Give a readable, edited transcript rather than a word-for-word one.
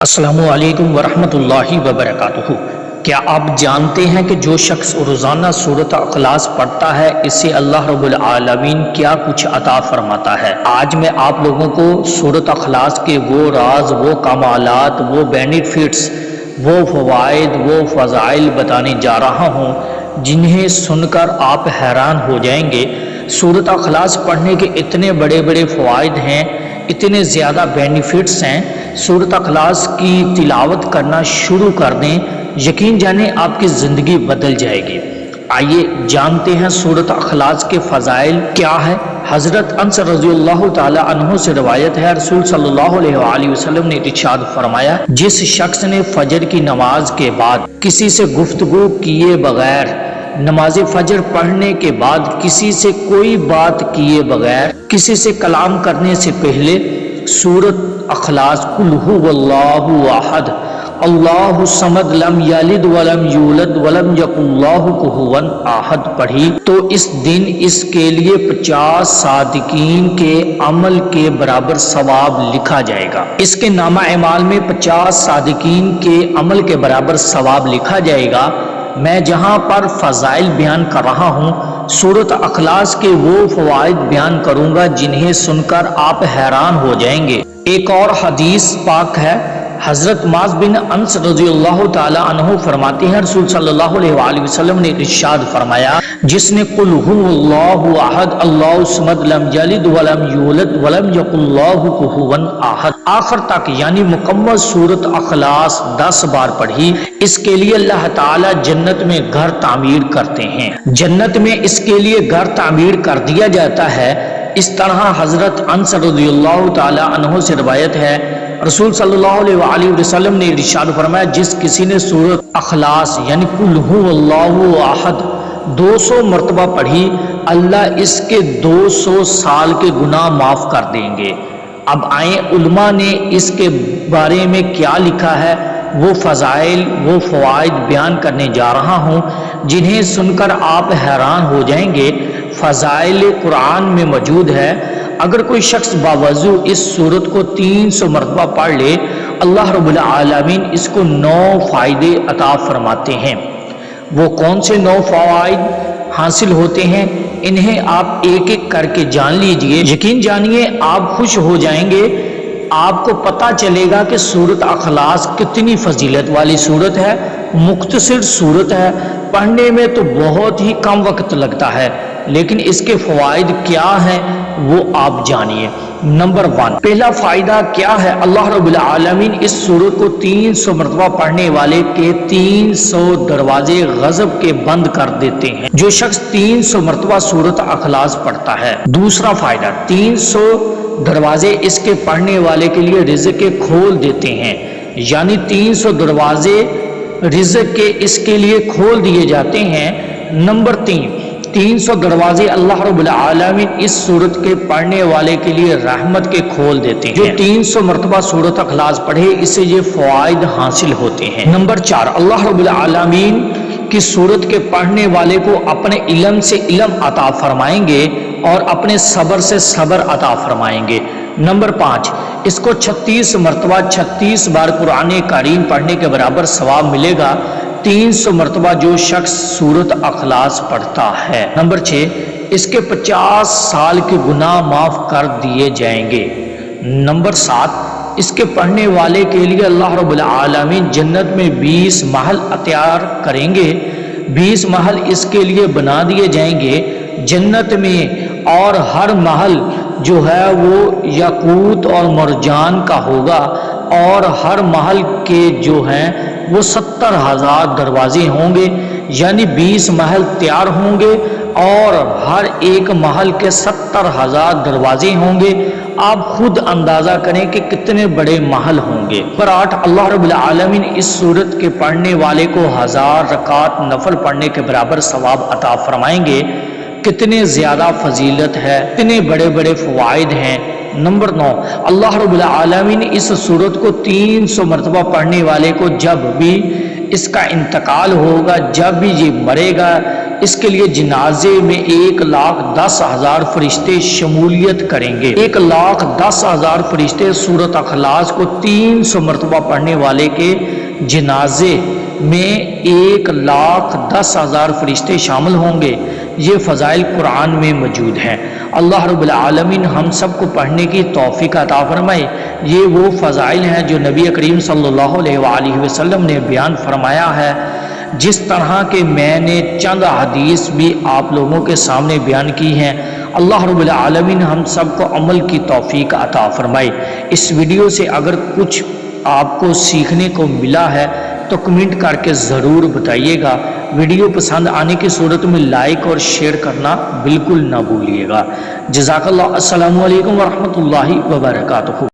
السلام علیکم ورحمۃ اللہ وبرکاتہ۔ کیا آپ جانتے ہیں کہ جو شخص روزانہ سورۃ اخلاص پڑھتا ہے اسے اللہ رب العالمین کیا کچھ عطا فرماتا ہے؟ آج میں آپ لوگوں کو سورۃ اخلاص کے وہ راز، وہ کمالات، وہ بینیفٹس، وہ فوائد، وہ فضائل بتانے جا رہا ہوں جنہیں سن کر آپ حیران ہو جائیں گے۔ سورۃ اخلاص پڑھنے کے اتنے بڑے بڑے فوائد ہیں، اتنے زیادہ بینیفٹس ہیں۔ سورۃ اخلاص کی تلاوت کرنا شروع کر دیں، یقین جانیں آپ کی زندگی بدل جائے گی۔ آئیے جانتے ہیں سورۃ اخلاص کے فضائل کیا ہے۔ حضرت انس رضی اللہ تعالی عنہ سے روایت ہے، رسول صلی اللہ علیہ وآلہ وسلم نے ارشاد فرمایا، جس شخص نے فجر کی نماز کے بعد کسی سے گفتگو کیے بغیر، نماز فجر پڑھنے کے بعد کسی سے کوئی بات کیے بغیر، کسی سے کلام کرنے سے پہلے سورۃ اخلاص قل ھو اللہ احد اللہ الصمد لم یلد ولم یولد ولم یکن لہ کفوا احد پڑھی تو اس دن اس کے لیے 50 صادقین کے عمل کے برابر ثواب لکھا جائے گا۔ اس کے نامہ اعمال میں 50 صادقین کے عمل کے برابر ثواب لکھا جائے گا۔ میں جہاں پر فضائل بیان کر رہا ہوں، سورۃ اخلاص کے وہ فوائد بیان کروں گا جنہیں سن کر آپ حیران ہو جائیں گے۔ ایک اور حدیث پاک ہے، حضرت معاذ بن انس رضی اللہ تعالی عنہ فرماتے ہیں، رسول صلی اللہ علیہ وآلہ وسلم نے ارشاد فرمایا، جس نے قل ھو اللہ احد اللہ الصمد لم یلد ولم یولد ولم یکن لہ کفوا احد آخر تک یعنی مکمل سورۃ اخلاص 10 بار پڑھی، اس کے لیے اللہ تعالی جنت میں گھر تعمیر کرتے ہیں۔ جنت میں اس کے لیے گھر تعمیر کر دیا جاتا ہے۔ اس طرح حضرت انس رضی اللہ تعالی عنہ سے روایت ہے، رسول صلی اللہ علیہ وآلہ وسلم نے ارشاد فرمایا، جس کسی نے سورۃ اخلاص یعنی قل ھو اللہ احد 200 مرتبہ پڑھی، اللہ اس کے 200 سال کے گناہ معاف کر دیں گے۔ اب آئیں علماء نے اس کے بارے میں کیا لکھا ہے، وہ فضائل، وہ فوائد بیان کرنے جا رہا ہوں جنہیں سن کر آپ حیران ہو جائیں گے۔ فضائل قرآن میں موجود ہے۔ اگر کوئی شخص باوضو اس سورت کو 300 مرتبہ پڑھ لے، اللہ رب العالمین اس کو 9 فائدے عطا فرماتے ہیں۔ وہ کون سے 9 فوائد حاصل ہوتے ہیں، انہیں آپ ایک ایک کر کے جان لیجئے۔ یقین جانیے آپ خوش ہو جائیں گے۔ آپ کو پتہ چلے گا کہ سورۃ اخلاص کتنی فضیلت والی سورت ہے، مختصر سورت ہے، پڑھنے میں تو بہت ہی کم وقت لگتا ہے، لیکن اس کے فوائد کیا ہیں وہ آپ جانیے۔ نمبر 1، پہلا فائدہ کیا ہے، اللہ رب العالمین اس سورت کو 300 مرتبہ پڑھنے والے کے 300 دروازے غضب کے بند کر دیتے ہیں۔ جو شخص 300 مرتبہ سورۃ اخلاص پڑھتا ہے۔ دوسرا فائدہ، 300 دروازے اس کے پڑھنے والے کے لیے رزق کے کھول دیتے ہیں، یعنی 300 دروازے رزق کے اس کے لیے کھول دیے جاتے ہیں۔ نمبر 3، 300 دروازے اللہ رب العالمین اس سورت کے پڑھنے والے کے لیے رحمت کے کھول دیتے ہیں۔ جو 300 مرتبہ سورت اخلاص پڑھے اسے یہ فوائد حاصل ہوتے ہیں۔ نمبر 4، اللہ رب العالمین کی سورت کے پڑھنے والے کو اپنے علم سے علم عطا فرمائیں گے اور اپنے صبر سے صبر عطا فرمائیں گے۔ نمبر 5، اس کو 36 مرتبہ 36 بار قرآن کریم پڑھنے کے برابر ثواب ملے گا، 300 مرتبہ جو شخص سورۃ اخلاص پڑھتا ہے۔ نمبر 6، اس کے 50 سال کے گناہ معاف کر دیے جائیں گے۔ نمبر 7، اس کے پڑھنے والے کے لیے اللہ رب العالمین جنت میں 20 محل تیار کریں گے، 20 محل اس کے لیے بنا دیے جائیں گے جنت میں، اور ہر محل جو ہے وہ یاقوت اور مرجان کا ہوگا، اور ہر محل کے جو ہیں وہ 70,000 دروازے ہوں گے، یعنی 20 محل تیار ہوں گے اور ہر ایک محل کے 70,000 دروازے ہوں گے۔ آپ خود اندازہ کریں کہ کتنے بڑے محل ہوں گے۔ نمبر 8، اللہ رب العالمین اس سورت کے پڑھنے والے کو 1000 رکعت نفل پڑھنے کے برابر ثواب عطا فرمائیں گے۔ کتنے زیادہ فضیلت ہے، کتنے بڑے بڑے فوائد ہیں۔ نمبر 9، اللہ رب العالمین اس سورت کو 300 مرتبہ پڑھنے والے کو جب بھی اس کا انتقال ہوگا، جب بھی یہ مرے گا اس کے لیے جنازے میں 1,10,000 فرشتے شمولیت کریں گے۔ 1,10,000 فرشتے سورۃ اخلاص کو 300 مرتبہ پڑھنے والے کے جنازے میں 1,10,000 فرشتے شامل ہوں گے۔ یہ فضائل قرآن میں موجود ہیں۔ اللہ رب العالمین ہم سب کو پڑھنے کی توفیق عطا فرمائے۔ یہ وہ فضائل ہیں جو نبی کریم صلی اللہ علیہ وآلہ وسلم نے بیان فرمایا ہے، جس طرح کہ میں نے چند حدیث بھی آپ لوگوں کے سامنے بیان کی ہیں۔ اللہ رب العالمین ہم سب کو عمل کی توفیق عطا فرمائے۔ اس ویڈیو سے اگر کچھ آپ کو سیکھنے کو ملا ہے تو کمنٹ کر کے ضرور بتائیے گا۔ ویڈیو پسند آنے کی صورت میں لائک اور شیئر کرنا بالکل نہ بھولیے گا۔ جزاک اللہ۔ السلام علیکم ورحمۃ اللہ وبرکاتہ۔